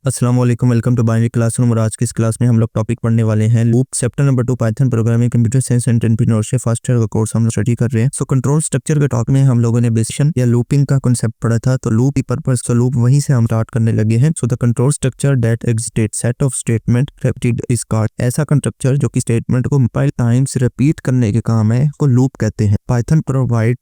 अस्सलाम वालेकुम, welcome to binary classroom. और आज की इस क्लास में हम लोग टॉपिक पढ़ने वाले हैं loop, chapter number 2, Python programming, computer science and entrepreneurship first year का कोर्स हम लोग स्टडी कर रहे हैं। सो कंट्रोल स्ट्रक्चर के टॉपिक में हम लोगों ने बेसिक या लूपिंग का कांसेप्ट पढ़ा था, तो लूप की पर्पस तो लूप वहीं से हम स्टार्ट करने लगे हैं। So the control structure that existed set of statement repeated is called, ऐसा कंस्ट्रक्चर जो कि स्टेटमेंट को मल्टीपल टाइम्स रिपीट करने के काम है को लूप कहते हैं। Python provide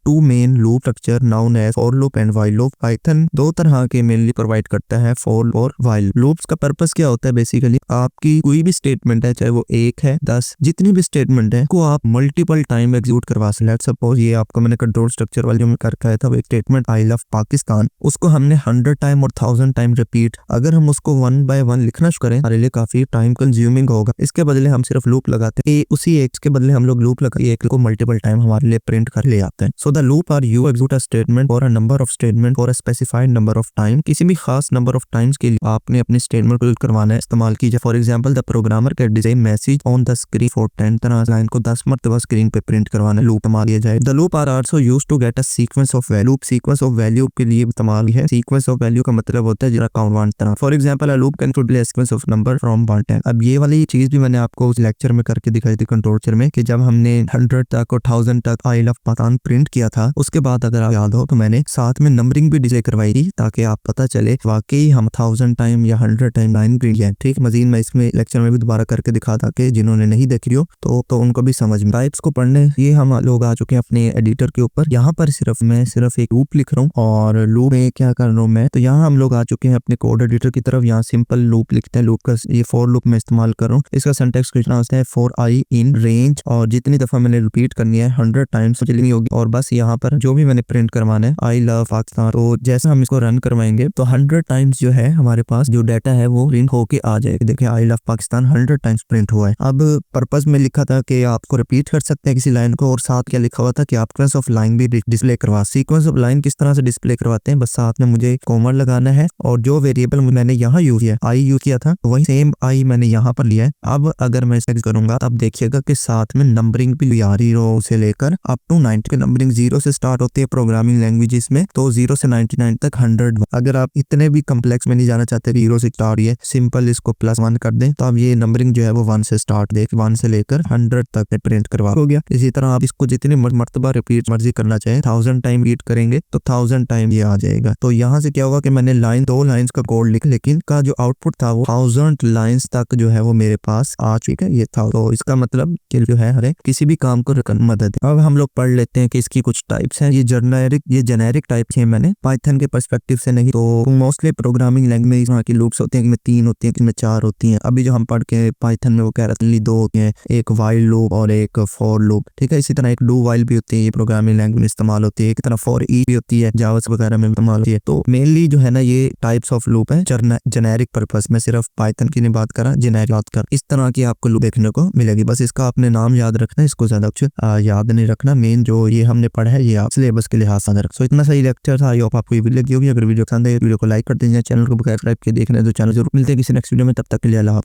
two main loop structure known as for loop and while loop. Python दो तरह के मेनली प्रोवाइड करता है, फॉर और व्हाइल। लूप्स का पर्पस क्या होता है? बेसिकली आपकी कोई भी स्टेटमेंट है, चाहे वो 1 है 10, जितनी भी स्टेटमेंट है को आप मल्टीपल टाइम एग्जीक्यूट करवा सकते हैं। लेट्स सपोज ये आपको मैंने कंट्रोल स्ट्रक्चर वाले में कर रखा था, वो एक स्टेटमेंट आई लव पाकिस्तान, उसको हमने 100 टाइम और 1000 टाइम रिपीट, अगर हम उसको 1 बाय 1 लिखना शुरू करें हमारे लिए काफी टाइम कंज्यूमिंग होगा। इसके बदले हम सिर्फ लूप लगाते हैं, उसी एक के बदले हम लोग लूप लगा एक को मल्टीपल टाइम हमारे लिए प्रिंट कर ले आते हैं। So the loop are you execute a statement for a number of statement for a specified number of time. किसी भी खास नंबर ऑफ टाइम्स के लिए आपने अपने स्टेटमेंट को करवाना है, इस्तेमाल कीजिए। For example the programmer can design message on the screen for 10 तरह लाइन को 10 मरतबा स्क्रीन पे प्रिंट करवाना है, लूप इस्तेमाल किया जाए। The loop are also used to get a sequence of value. Sequence of value के लिए इस्तेमाल है। सीक्वेंस ऑफ वैल्यू का मतलब होता है जरा काउंट 1 तरह। For example a loop can display sequence of number from 1 to 10। अब ये वाली चीज भी मैंने आपको उस लेक्चर में करके दिखाई थी कंट्रोल चर में, कि जब हमने 100 तक और 1000 तक आई लव पाकिस्तान प्रिंट किया था, उसके बाद अगर आप याद हो तो मैंने साथ में नंबरिंग भी डिस्प्ले करवाई थी, ताकि आप पता चले वाकई हम 1000 टाइम या 100 टाइम लाइन प्रिंट किया है। ठीक, मजीद मैं इसमें लेक्चर में भी दोबारा करके दिखा था कि जिन्होंने नहीं देखी हो तो उनको भी समझ में। टाइप्स को पढ़ने ये हम लोग आ चुके हैं अपने एडिटर के ऊपर। यहाँ पर मैं सिर्फ एक लूप लिख रहा हूँ, और लूप में क्या कर रहा हूँ मैं, तो यहाँ हम लोग आ चुके हैं अपने कोड एडिटर की तरफ। यहाँ सिंपल लूप लिखते हैं, लूप का ये फॉर लूप में इस्तेमाल कर रहा हूँ। इसका सिंटैक्स कुछ होता है फॉर आई इन रेंज, और जितनी दफा मैंने रिपीट करनी है 100 टाइम्स चलनी होगी, और बस यहाँ पर जो भी मैंने प्रिंट करवाना है आई लव पाकिस्तान, तो जैसा हम इसको रन करवाएंगे तो 100 टाइम्स जो है हमारे पास जो डाटा है वो प्रिंट होके आ जाएगा। देखिए I love Pakistan 100 times print हुआ है। अब पर्पस में लिखा था कि आपको रिपीट कर सकते हैं किसी लाइन को, और साथ क्या लिखा हुआ था कि आप सीक्वेंस ऑफ लाइन भी डिस्प्ले करवा। सीक्वेंस ऑफ लाइन किस तरह से डिस्प्ले करवाते हैं, बस साथ में मुझे कॉमा लगाना है, और जो वेरिएबल मैंने यहाँ यूज किया आई यूज किया था, वही सेम आई मैंने यहाँ पर लिया है। अब अगर मैं इसे करूंगा तब देखिएगा कि साथ में नंबरिंग भी आ रही रो से लेकर अप टू 90 की नंबरिंग 0 से स्टार्ट होती है प्रोग्रामिंग लैंग्वेजेस में, तो 0 से 99 तक 100। अगर आप इतने भी कम्प्लेक्स में नहीं जाना चाहते, 0 से स्टार्ट है, सिंपल इसको +1 कर दें, तो अब ये नंबरिंग जो है वो 1 से स्टार्ट देख 1 से लेकर 100 तक प्रिंट करवा हो गया। इसी तरह आप इसको जितनी मर्तबा रिपीट मर्जी करना चाहें, 1000 टाइम रीड करेंगे तो 1000 टाइम ये आ जाएगा। तो यहाँ से क्या होगा कि मैंने लाइन 2 लाइंस का कोड लिख, लेकिन का जो आउटपुट था वो 1000 लाइंस तक जो है वो मेरे पास आ चुका है, ये था। तो इसका मतलब कि जो है हर किसी भी काम को मदद है। अब हम लोग पढ़ लेते हैं कि इसकी कुछ टाइप्स हैं। ये जेनेरिक टाइप है, मैंने पाइथन के पर्सपेक्टिव से नहीं, तो मोस्टली प्रोग्रामिंग लैंग्वेज की लूप्स होती हैं, कि 3 होती हैं, कि 4 होती हैं। अभी जो हम पढ़ के पाइथन में वो कह रहे थे 2 होती हैं, एक व्हाइल लूप और एक फॉर लूप। ठीक है, इसी तरह एक डू व्हाइल भी होती है, ये प्रोग्रामिंग लैंग्वेज में इस्तेमाल होती है। एक तरह फॉर ईच भी होती है, जावा वगैरह में इस्तेमाल होती है। तो मेनली जो है ना ये टाइप्स ऑफ लूप है जेनेरिक पर्पस में, सिर्फ पाइथन की नहीं बात करा, जेनेरिक बात कर। इस तरह की आपको लूप देखने को मिलेगी। बस इसका आपने नाम याद रखना है, इसको ज्यादा कुछ याद नहीं रखना। मेन जो ये हमने पढ़ा है ये आप सिलेबस के लिहाज से रख। सो इतना सही लेक्चर था, आई होप आपको ये वीडियो लगी होगी। अगर वीडियो पसंद है वीडियो को लाइक कर दीजिए, चैनल को सब्सक्राइब के देखने तो चैनल जरूर। मिलते हैं किसी नेक्स्ट वीडियो में, तब तक के लिए अल्लाह हाफ़िज़।